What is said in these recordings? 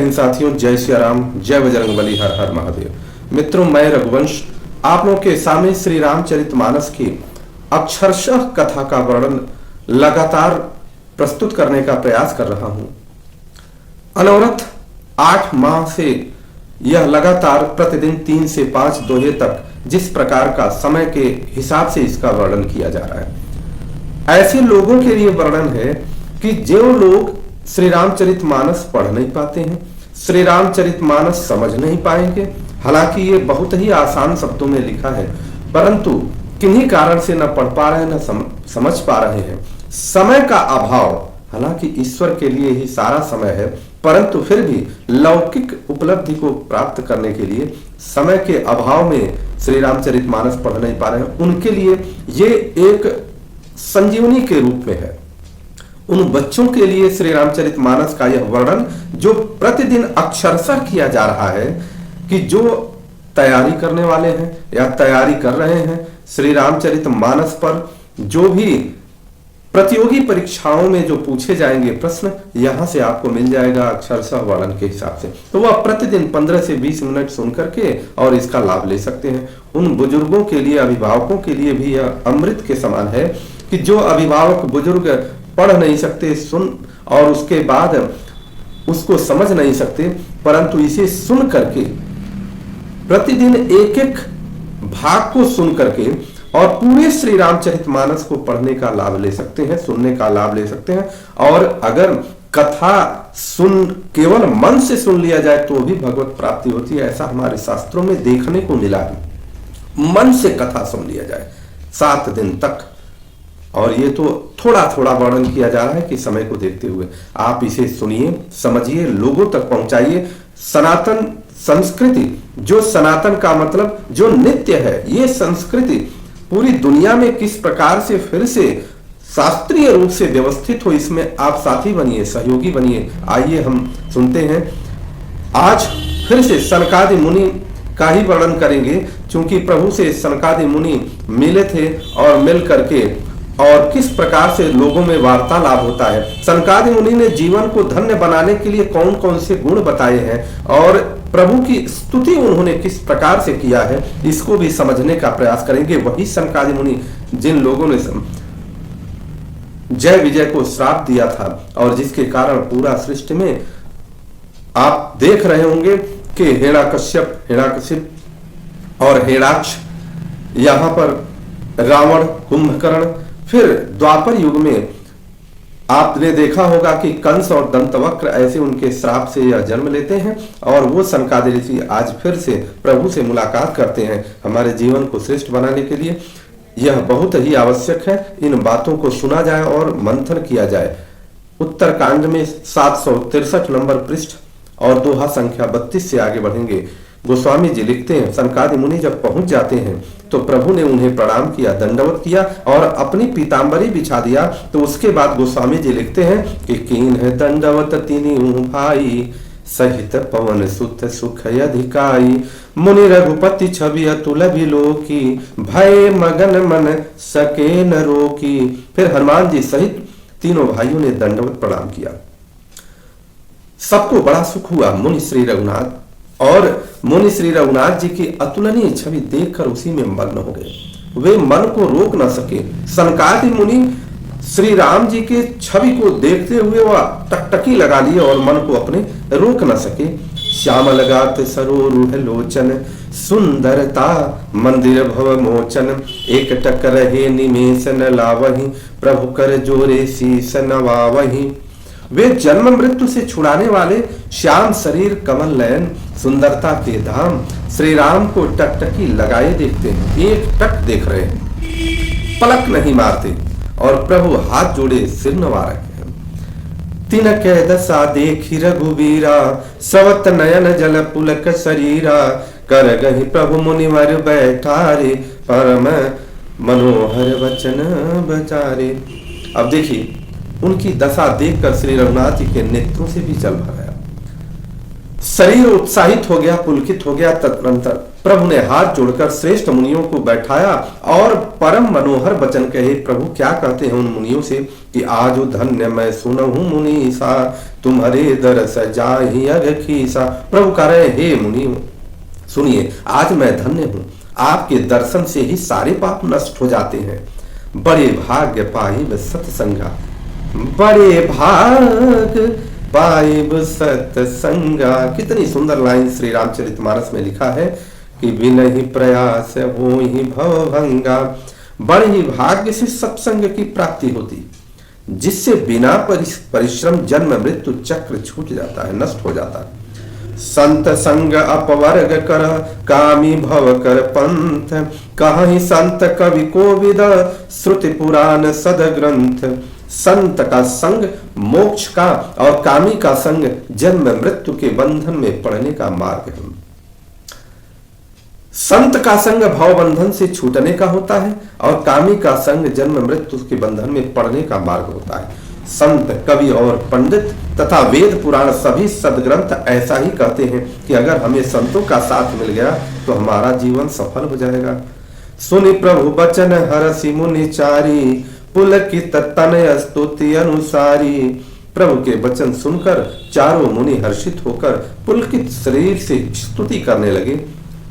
हिंद साथियों, जय श्री राम, जय बजरंगबली, हर हर महादेव। मित्रों, मैं रघुवंश आप लोगों के सामने श्री रामचरितमानस की अक्षरशः कथा का वर्णन लगातार प्रस्तुत करने का प्रयास कर रहा हूं। अनवरत 8 माह से यह लगातार प्रतिदिन 3 से 5 दोहे तक जिस प्रकार का समय के हिसाब से इसका वर्णन किया जा रहा है, ऐसे लोगों के लिए वर्णन है कि जो लोग श्री रामचरितमानस पढ़ नहीं पाते हैं, श्री रामचरितमानस समझ नहीं पाएंगे। हालांकि ये बहुत ही आसान शब्दों में लिखा है, परंतु किन्हीं कारण से न पढ़ पा रहे हैं, न समझ पा रहे हैं। समय का अभाव, हालांकि ईश्वर के लिए ही सारा समय है, परंतु फिर भी लौकिक उपलब्धि को प्राप्त करने के लिए समय के अभाव में श्री रामचरितमानस पढ़ नहीं पा रहे हैं। उनके लिए ये एक संजीवनी के रूप में है। उन बच्चों के लिए श्री रामचरितमानस का यह वर्णन जो प्रतिदिन अक्षरशः किया जा रहा है, कि जो तैयारी करने वाले हैं या तैयारी कर रहे हैं श्री रामचरितमानस पर, जो भी प्रतियोगी परीक्षाओं में जो पूछे जाएंगे प्रश्न, यहां से आपको मिल जाएगा अक्षरशः वर्णन के हिसाब से। तो वह प्रतिदिन 15 से 20 मिनट सुन करके और इसका लाभ ले सकते हैं। उन बुजुर्गों के लिए, अभिभावकों के लिए भी यह अमृत के समान है कि जो अभिभावक बुजुर्ग पढ़ नहीं सकते, सुन और उसके बाद उसको समझ नहीं सकते, परंतु इसे सुन करके प्रतिदिन एक एक भाग को सुन करके और पूरे श्री रामचरितमानस को पढ़ने का लाभ ले सकते हैं, सुनने का लाभ ले सकते हैं। और अगर कथा सुन केवल मन से सुन लिया जाए तो भी भगवत प्राप्ति होती है, ऐसा हमारे शास्त्रों में देखने को मिला है। मन से कथा सुन लिया जाए 7 दिन तक, और ये तो थोड़ा थोड़ा वर्णन किया जा रहा है कि समय को देखते हुए आप इसे सुनिए, समझिए, लोगों तक पहुंचाइए। सनातन संस्कृति, जो सनातन का मतलब जो नित्य है, ये संस्कृति पूरी दुनिया में किस प्रकार से फिर से शास्त्रीय रूप से व्यवस्थित हो, इसमें आप साथी बनिए, सहयोगी बनिए। आइए हम सुनते हैं। आज फिर से सनकादि मुनि का ही वर्णन करेंगे, क्योंकि प्रभु से सनकादि मुनि मिले थे और मिल करके और किस प्रकार से लोगों में वार्तालाप होता है। सनकादि मुनि ने जीवन को धन्य बनाने के लिए कौन कौन से गुण बताए हैं और प्रभु की स्तुति उन्होंने किस प्रकार से किया है, इसको भी समझने का प्रयास करेंगे। वही सनकादि मुनि जिन लोगों ने जय विजय को श्राप दिया था और जिसके कारण पूरा सृष्टि में आप देख रहे होंगे कि हिरण्यकश्यप और हिरण्याक्ष, यहां पर रावण, कुंभकर्ण, फिर द्वापर युग में आपने देखा होगा कि कंस और दंतवक्र, ऐसे उनके श्राप से यह जन्म लेते हैं। और वो सनकादि ऋषि आज फिर से प्रभु से मुलाकात करते हैं हमारे जीवन को श्रेष्ठ बनाने के लिए। यह बहुत ही आवश्यक है, इन बातों को सुना जाए और मंथन किया जाए। उत्तरकांड में 763 नंबर पृष्ठ और दोहा संख्या 32 से आगे बढ़ेंगे। गोस्वामी जी लिखते हैं, सनकादि मुनि जब पहुंच जाते हैं तो प्रभु ने उन्हें प्रणाम किया, दंडवत किया और अपनी पीतांबरी बिछा दिया। तो उसके बाद गोस्वामी जी लिखते हैं कि कीन है दंडवत तिनिहु भाई, सहित पवन सुत सुख अधिकाई, मुनि रघुपति छवि अतुल बिलोकी, भय मगन मन सके न रोकी। फिर हनुमान जी सहित तीनों भाइयों ने दंडवत प्रणाम किया। सबको बड़ा सुख हुआ। मुनि श्री रघुनाथ जी की अतुलनीय छवि देखकर उसी में मग्न हो गए, वे मन को रोक न सके। सनकादि मुनि श्री राम जी के छवि को देखते हुए वह टकटकी लगा लिए और मन को अपने रोक न सके। श्याम लगात सरोरुह लोचन, सुंदरता मंदिर भव मोचन, एक टक रहे निमेष न लावही, प्रभु कर जोरे शीस नवावही। वे जन्म मृत्यु से छुड़ाने वाले श्याम शरीर, कमल नयन, सुंदरता के धाम श्री राम को टकटकी लगाए देखते हैं। एक टक देख रहे हैं, पलक नहीं मारते और प्रभु हाथ जोड़े सिर नवा रखे हैं। तिन कै दशा देखी रघुबीरा, सवत नयन जल पुलक शरीरा, कर गहि प्रभु मुनिवर बैठारे, परम मनोहर वचन बचारे। अब देखिए, उनकी दशा देखकर श्री रघुनाथ जी के नेत्रों से भी जल भर आया, शरीर उत्साहित हो गया, पुलकित हो गया। तदनंतर प्रभु ने हाथ जोड़कर श्रेष्ठ मुनियों को बैठाया और परम मनोहर वचन कहे। प्रभु क्या कहते हैं उन मुनियों से कि आज धन्य मैं सुनहु मुनीसा, तुम्हारे दरस जाहि अघ खीसा। प्रभु कह रहे, हे मुनि सुनिए, आज मैं धन्य हूं, आपके दर्शन से ही सारे पाप नष्ट हो जाते हैं। बड़े भाग्य पाइब सत्संगा, बड़े भाग पाइब सत्संगा। कितनी सुंदर लाइन श्री रामचरितमानस में लिखा है कि बिनहि प्रयास होहि भवभंगा। बड़े ही भाग्य से सत्संग की प्राप्ति होती, जिससे बिना परिश्रम जन्म मृत्यु चक्र छूट जाता है, नष्ट हो जाता है। संत संग अपवर्ग कर कामी भव कर पंथ, कहीं संत कवि कोविद श्रुति पुराण सद ग्रंथ। संत का संग मोक्ष का और कामी का संग जन्म मृत्यु के बंधन में पड़ने का मार्ग है। संत का संग भव बंधन से छूटने का होता है और कामी का संग जन्म मृत्यु के बंधन में पड़ने का मार्ग होता है। संत कवि और पंडित तथा वेद पुराण सभी सदग्रंथ ऐसा ही कहते हैं कि अगर हमें संतों का साथ मिल गया तो हमारा जीवन सफल हो जाएगा। सुनि प्रभु बचन हरसि मुनि चारी, पुलकित तनय स्तुति अनुसारी। प्रभु के वचन सुनकर चारों मुनि हर्षित होकर पुलकित शरीर से स्तुति करने लगे।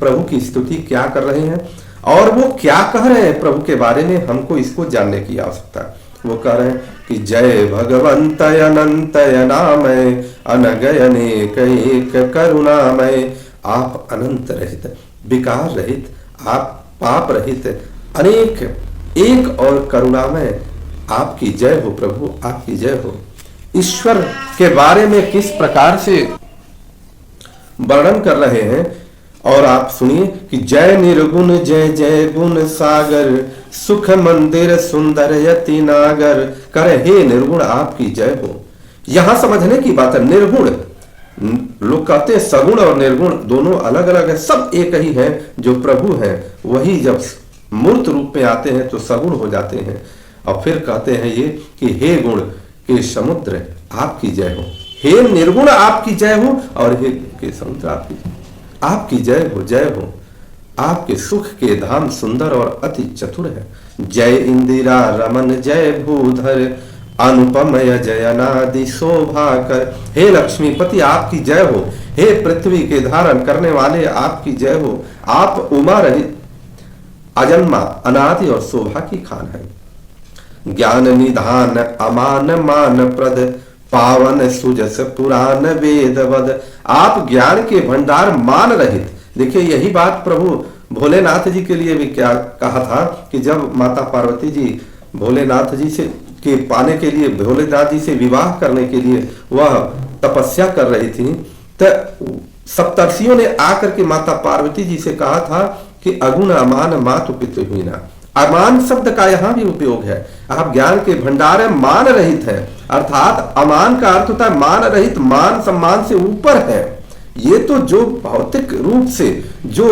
प्रभु की स्तुति क्या कर रहे हैं और वो क्या कह रहे हैं प्रभु के बारे में, हमको इसको जानने की आवश्यकता है। वो कह रहे हैं कि जय भगवंत अनंतय नामय, अनगयनेक एक करुणामय। आप अनंत रहित, विकार रहित, आप पाप रहित, अनेक एक और करुणामय। आपकी जय हो प्रभु, आपकी जय हो। ईश्वर के बारे में किस प्रकार से वर्णन कर रहे हैं और आप सुनिए कि जय निर्गुण जय जय गुण सागर, सुख मंदिर सुंदर यति नागर। करे हे निर्गुण आपकी जय हो। यहां समझने की बात है, निर्गुण लोग कहते हैं सगुण और निर्गुण दोनों अलग अलग है, सब एक ही है। जो प्रभु है वही जब मूर्त रूप में आते हैं तो सगुण हो जाते हैं। और फिर कहते हैं ये कि हे गुण के समुद्र आपकी जय हो, हे निर्गुण आपकी जय हो और हे के समुद्र आपकी जय हो, जय हो। आपके सुख के धाम सुंदर और अति चतुर है। जय इंदिरा रमन जय भूधर, अनुपमय जय अनादि शोभा कर। हे लक्ष्मीपति आपकी जय हो, हे पृथ्वी के धारण करने वाले आपकी जय हो। आप उमा रहित, अजन्मा, अनादि और शोभा की खान है। ज्ञान निधान अमान मान प्रद, पावन सुजस पुराण वेद वद। आप ज्ञान के भंडार मान रहित। देखिए यही बात प्रभु भोलेनाथ जी के लिए भी क्या कहा था कि जब माता पार्वती जी भोलेनाथ जी से के पाने के लिए, भोलेनाथ जी से विवाह करने के लिए वह तपस्या कर रही थी, तो सप्तर्षियों ने आकर के माता पार्वती जी से कहा था कि अगुण अमान मातु पितु हुई ना। अमान शब्द का यहाँ भी उपयोग है। आप ज्ञान के भंडार है, मान रहित है, अर्थात अमान का अर्थ होता है मान रहित, मान सम्मान से ऊपर है। ये तो जो भौतिक रूप से जो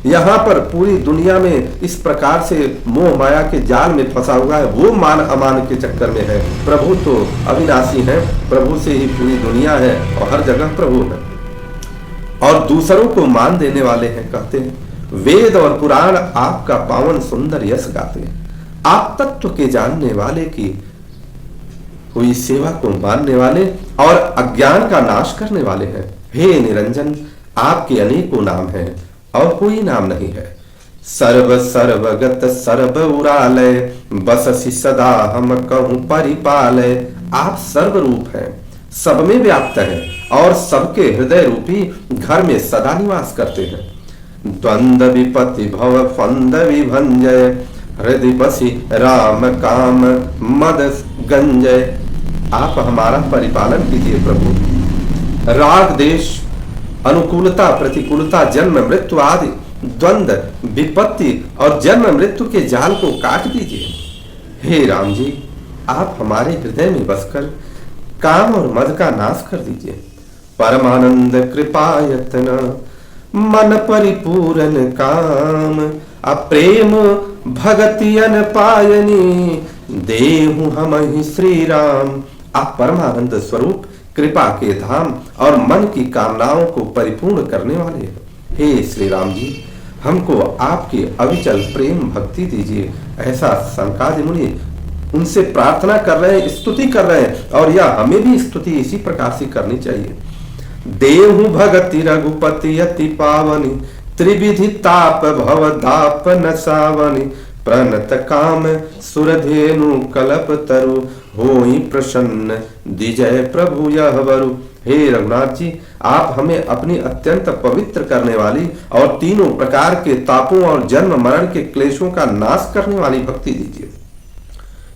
यहाँ पर पूरी दुनिया में इस प्रकार से मोह माया के जाल में फंसा हुआ है, वो मान अमान के चक्कर में है। प्रभु तो अविनाशी है, प्रभु से ही पूरी दुनिया है और हर जगह प्रभु है और दूसरों को मान देने वाले हैं। कहते हैं वेद और पुराण आपका पावन सुंदर यश गाते हैं। आप तत्व के जानने वाले की हुई सेवा को मानने वाले और अज्ञान का नाश करने वाले हैं। हे निरंजन आपके अनेकों नाम हैं और कोई नाम नहीं है। सर्व सर्वगत सर्व उरालय, बससि सदा हम कहूं परिपालय। आप सर्वरूप हैं, सब में व्याप्त हैं और सबके हृदय रूपी घर में सदा निवास करते हैं। द्वंद्व विपत्ति भव फंद विभंजय, हृदय बसी राम काम मद गंजय। आप हमारा परिपालन कीजिए प्रभु। राग देश, अनुकूलता प्रतिकूलता, जन्म मृत्यु आदि द्वंद्व विपत्ति और जन्म मृत्यु के जाल को काट दीजिए। हे राम जी आप हमारे हृदय में बसकर काम और मद का नाश कर दीजिए। परमानंद कृपायतना मन परिपूर्ण काम, अप्रेम भगतियन पायनी देहु हम ही श्री राम। आप परमानंद स्वरूप, कृपा के धाम और मन की कामनाओं को परिपूर्ण करने वाले हैं। हे श्री राम जी हमको आपकी अविचल प्रेम भक्ति दीजिए। ऐसा सनकादि मुनि उनसे प्रार्थना कर रहे हैं, स्तुति कर रहे हैं, और या हमें भी स्तुति इसी प्रकार से करनी चाहिए। देहु भगति रघुपति अति पावनी, त्रिविधि ताप भव दाप न सावनी, प्रणत काम सुरधेनु कलप तरु, होई प्रसन्न दिजय प्रभु यह वरु। हे रघुनाथ जी, आप हमें अपनी अत्यंत पवित्र करने वाली और तीनों प्रकार के तापों और जन्म मरण के क्लेशों का नाश करने वाली भक्ति दीजिए।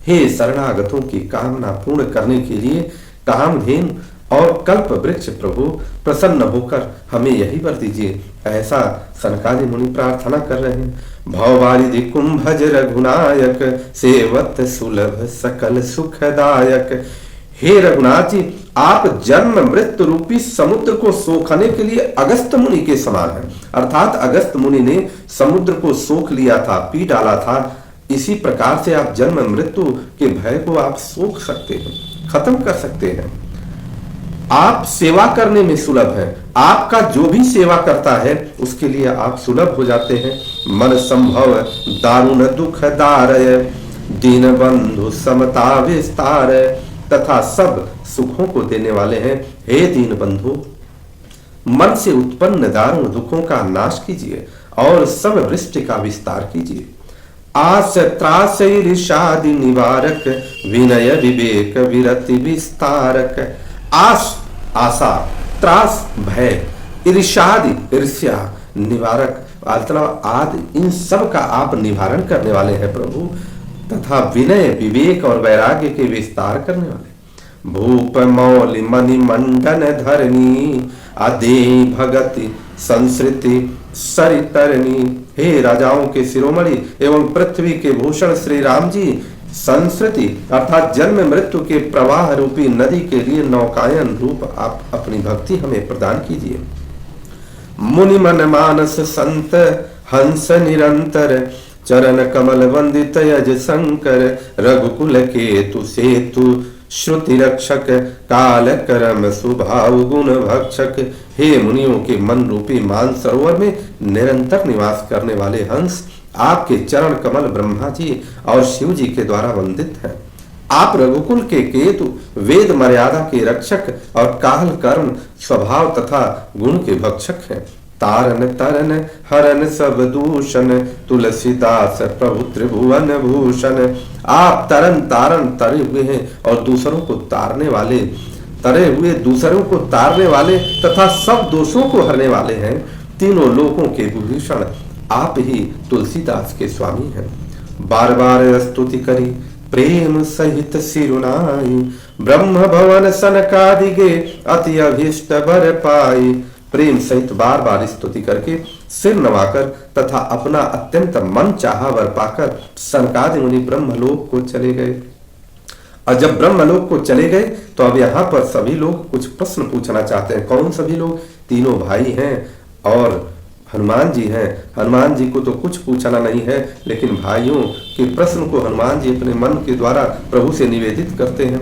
हे शरणागतों की कामना पूर्ण करने के लिए कामधेनु और कल्प वृक्ष प्रभु प्रसन्न होकर हमें यही वर दीजिए। ऐसा सनकादि मुनि प्रार्थना कर रहे हैं। भववारिधि कुंभज रघुनायक, सेवत सुलभ सकल सुखदायक। हे रघुनाथ जी, आप जन्म मृत्यु रूपी समुद्र को सोखने के लिए अगस्त मुनि के समान हैं। अर्थात अगस्त मुनि ने समुद्र को सोख लिया था, पी डाला था। इसी प्रकार से आप जन्म मृत्यु के भय को आप सोख सकते हैं, खत्म कर सकते हैं। आप सेवा करने में सुलभ हैं। आपका जो भी सेवा करता है उसके लिए आप सुलभ हो जाते हैं। मन संभव दारुण दुख दारय, दीन बंधु समता विस्तार, तथा सब सुखों को देने वाले हैं। हे दीन बंधु, मन से उत्पन्न दारुण दुखों का नाश कीजिए और सब वृष्टि का विस्तार कीजिए। आस त्रास ईर्षादि निवारक, विनय विवेक विरति विस्तारक। आस आशा, त्रास भय, ईर्षादि ईर्ष्या, निवारक मतलब आदि, इन सब का आप निवारण करने वाले हैं प्रभु। तथा विनय विवेक और वैराग्य के विस्तार करने वाले। भूप मौलि मणि मंडन धरणी, आदे भगति संस्कृति सरितरणी। हे राजाओं के शिरोमणि एवं पृथ्वी के भूषण श्री राम जी, संस्कृति अर्थात जन्म मृत्यु के प्रवाह रूपी नदी के लिए नौकायन रूप आप अपनी भक्ति हमें प्रदान कीजिए। मुनि मन मानस संत हंस निरंतर, चरण कमल वंदित यज शंकर। रघुकुल केतु सेतु श्रुति रक्षक, काल करम सुभाव गुण भक्षक। हे मुनियों के मन रूपी मान सरोवर में निरंतर निवास करने वाले हंस, आपके चरण कमल ब्रह्मा जी और शिव जी के द्वारा वंदित हैं। आप रघुकुल के केतु, वेद मर्यादा के रक्षक और काल कर्म स्वभाव तथा गुण के भक्षक हैं। तारन तरन हरन सब दूषण, तुलसीदास प्रभु त्रिभुवन भूषण। आप तरन तारण तरे हुए हैं और दूसरों को तारने वाले, तरे हुए दूसरों को तारने वाले तथा सब दोषों को हरने वाले हैं। तीनों लोकों के विभूषण आप ही तुलसीदास के स्वामी हैं। बार बार स्तुति करी प्रेम सहित सिरुनाई, ब्रह्म भवन सनकादिगे अति अभीष्ट बर पाई। प्रेम सहित बार बार स्तुति करके सिर नवाकर तथा अपना अत्यंत मन चाहा वर पाकर सनकादि मुनि ब्रह्मलोक को चले गए। और जब ब्रह्मलोक को चले गए तो अब यहाँ पर सभी लोग कुछ प्रश्न पूछना चाहते हैं। कौन सभी लोग? तीनों भाई हैं और हनुमान जी हैं। हनुमान जी को तो कुछ पूछना नहीं है, लेकिन भाइयों के प्रश्न को हनुमान जी अपने मन के द्वारा प्रभु से निवेदित करते हैं।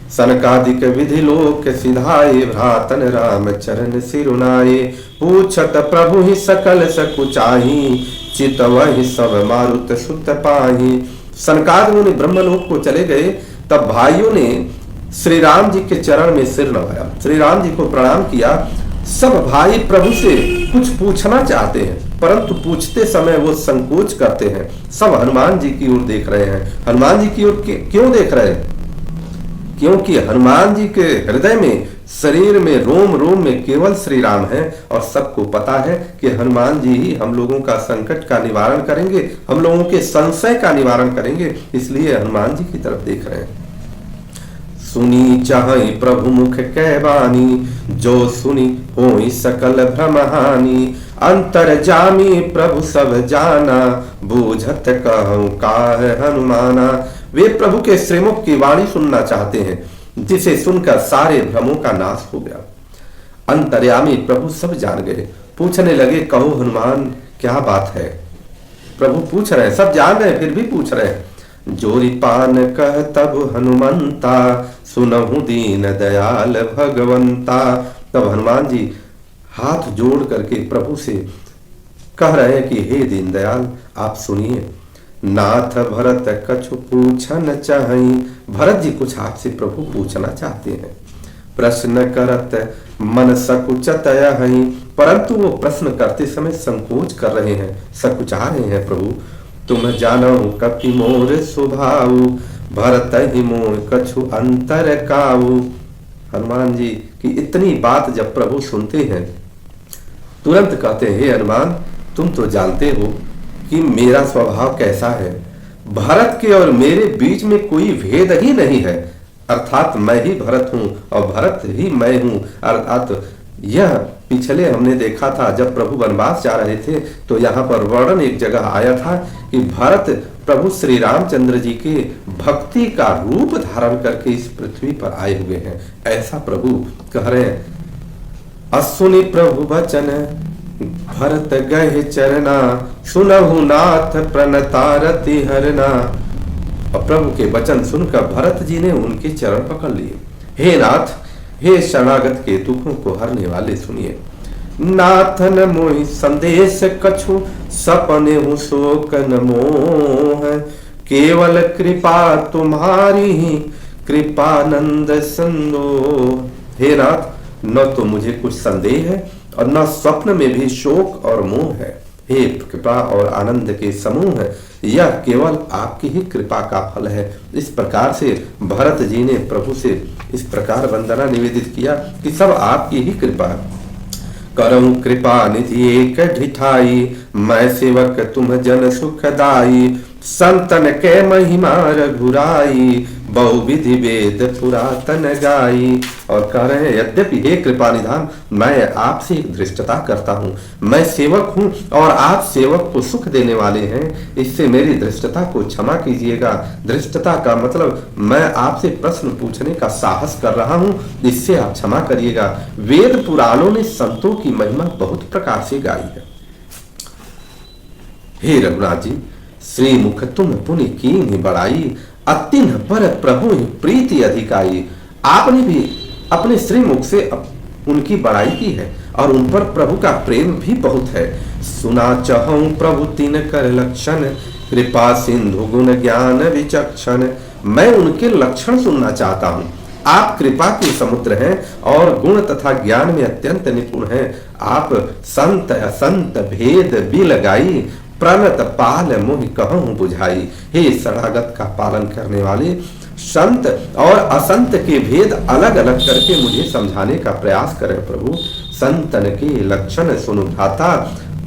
सनकादिक विधि लोक सिधाए, भ्रातन राम चरण सिरुनाए। पूछत प्रभु ही सकल सकुचाही, चितवहि सब मारुत सुत पाही। सनकादि मुनि ब्रह्मलोक को चले गए, तब भाइयों ने श्री राम जी के चरण में सिर नवाया, श्री राम जी को प्रणाम किया। सब भाई प्रभु से कुछ पूछना चाहते हैं, परंतु पूछते समय वो संकोच करते हैं। सब हनुमान जी की ओर देख रहे हैं। हनुमान जी की ओर क्यों देख रहे हैं? क्योंकि हनुमान जी के हृदय में, शरीर में, रोम रोम में केवल श्री राम है और सबको पता है कि हनुमान जी ही हम लोगों का संकट का निवारण करेंगे, हम लोगों के संशय का निवारण करेंगे। इसलिए हनुमान जी की तरफ देख रहे हैं। सुनी चाहि प्रभु मुख कै बानी, जो सुनी होई सकल भ्रम हानि। अंतर जामी प्रभु सब जाना, बूझत कहूं काह हनुमाना। वे प्रभु के श्रीमुख की वाणी सुनना चाहते हैं, जिसे सुनकर सारे भ्रमों का नाश हो गया। अंतर्यामी प्रभु सब जान गए। पूछने लगे, कहो हनुमान क्या बात है? प्रभु पूछ रहे हैं, सब जान रहे हैं फिर भी पूछ रहे हैं। जोरी पान कह तब हनुमंता, सुनहु दीन दयाल भगवंता। तब हनुमान जी हाथ जोड़ करके प्रभु से कह रहे हैं कि हे दीन दयाल, आप सुनिए। नाथ भरत कछु पूछन चाहि। भरत जी कुछ आपसे प्रभु पूछना चाहते हैं। प्रश्न करत मन सकुचत हई, परंतु वो प्रश्न करते समय संकोच कर रहे हैं, सकुचा रहे हैं। प्रभु तुम जानो कपि मोर स्वभाव, भरत ही मोर कछु अंतर काऊ। हनुमान जी की इतनी बात जब प्रभु सुनते हैं, तुरंत कहते हैं, हे हनुमान तुम तो जानते हो कि मेरा स्वभाव कैसा है। भरत के और मेरे बीच में कोई भेद ही नहीं है, अर्थात मैं ही भरत हूं और भरत ही मैं हूं। अर्थात यह पिछले हमने देखा था जब प्रभु वनवास जा रहे थे, तो यहाँ पर वर्णन एक जगह आया था कि भरत प्रभु श्री रामचंद्र जी के भक्ति का रूप धारण करके इस पृथ्वी पर आए हुए हैं, ऐसा प्रभु कह रहे हैं। असुनि प्रभु वचन भरत गए चरना, सुनहु नाथ प्रणतारति हरना। और प्रभु के वचन सुनकर भरत जी ने उनके चरण पकड़ लिए। हे नाथ, हे शरणागत के दुखों को हरने वाले, सुनिए। नाथन मोहि संदेश कछु, सपने हूँ शोक न मोह। केवल कृपा तुम्हारी ही, कृपानंद संदो। हे नाथ, न तो मुझे कुछ संदेह है और न स्वप्न में भी शोक और मोह है। हे कृपा और आनंद के समूह है, यह केवल आपकी ही कृपा का फल है। इस प्रकार से भरत जी ने प्रभु से इस प्रकार वंदना निवेदित किया कि सब आपकी ही कृपा। करऊं कृपा निधि एक ढिठाई, मैं सेवक तुम जन सुखदाई। संतन के महिमा रघुराई, बहु विधि वेद पुरातन गाई। और कह रहे हैं, यद्यपि हे कृपा निधान, मैं आपसे एक धृष्टता करता हूँ। मैं सेवक हूँ और आप सेवक को सुख देने वाले हैं, इससे मेरी धृष्टता को क्षमा कीजिएगा। धृष्टता का मतलब मैं आपसे प्रश्न पूछने का साहस कर रहा हूँ, इससे आप क्षमा करिएगा। वेद पुराणों ने संतों की महिमा बहुत प्रकार से गाई है। हे रघुनाथ जी, श्री मुख तुम पुनि कीन्हि बड़ाई, अतिन्ह पर प्रभु प्रीति अधिकाई। आपने भी अपने श्री मुख से उनकी बड़ाई की है और उन पर प्रभु का प्रेम भी बहुत है। सुना चहूं प्रभु तिन कर लक्षण, कृपा सिंधु गुण ज्ञान विचक्षण। मैं उनके लक्षण सुनना चाहता हूँ। आप कृपा के समुद्र हैं और गुण तथा ज्ञान में अत्यंत निपुण हैं। आप संत असंत भेद भी लगाई, प्रणत पाल मोहि कहूं बुझाई। हे शरणागत का पालन करने वाले, संत और असंत के भेद अलग अलग करके मुझे समझाने का प्रयास करें प्रभु। संतन के लक्षण सुनु भ्राता,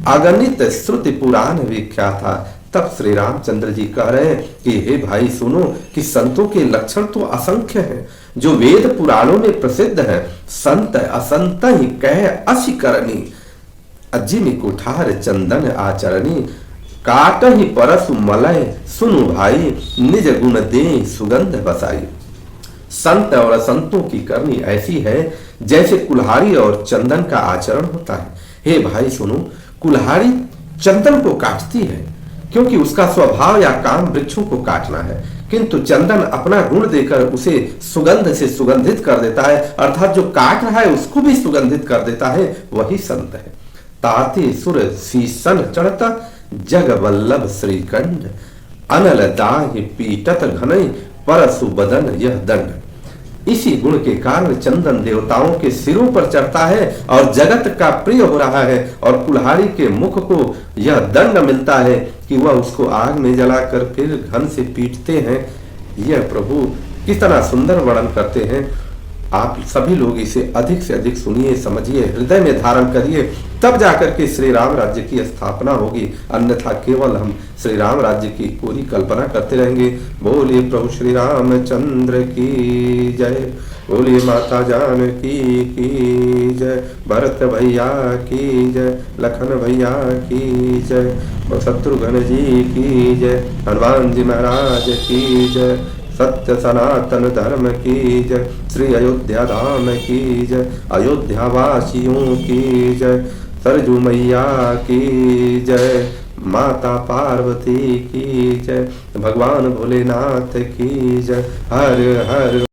अगणित श्रुति पुराण विख्याता। तब श्री रामचंद्र जी कह रहे हैं कि हे भाई सुनो कि संतों के लक्षण तो असंख्य हैं, जो वेद पुराणों में प्रसिद्ध है। संत असंत ही कह असी करनी, अजिमि कुठार चंदन आचरणी। काट ही परसु मलय सुनु भाई, निज गुण दे सुगंध बसाई। संत और असंतों की करनी ऐसी है जैसे कुल्हाड़ी और चंदन का आचरण होता है। हे भाई सुनो, कुल्हाड़ी चंदन को काटती है क्योंकि उसका स्वभाव या काम वृक्षों को काटना है, किंतु चंदन अपना गुण देकर उसे सुगंध से सुगंधित कर देता है, अर्थात जो काट रहा है उसको भी सुगंधित कर देता है, वही संत है। ताते सुर सीसन चढ़ता, जग वल्लभ श्रीकंड। अनल दाहि पीटत घनई, परसु बदन यह दंड। इसी गुण के कारण चंदन देवताओं के सिरों पर चढ़ता है और जगत का प्रिय हो रहा है, और कुल्हाड़ी के मुख को यह दंड मिलता है कि वह उसको आग में जलाकर फिर घन से पीटते हैं। यह प्रभु कितना सुंदर वर्णन करते हैं। आप सभी लोग इसे अधिक से अधिक सुनिए, समझिए, हृदय में धारण करिए, तब जाकर के श्री राम राज्य की स्थापना होगी। अन्यथा केवल हम श्री राम राज्य की पूरी कल्पना करते रहेंगे। बोलिए प्रभु श्री रामचंद्र की जय, बोलिए माता जानकी की जय, भरत भैया की जय, लखन भैया की जय, और शत्रुघ्न जी की जय, हनुमान जी महाराज की जय, सत्य सनातन धर्म की जय, श्री अयोध्या धाम की जय, अयोध्या वासियों की जय, सरजू मैया की जय, माता पार्वती की जय, भगवान भोलेनाथ की जय। हर हर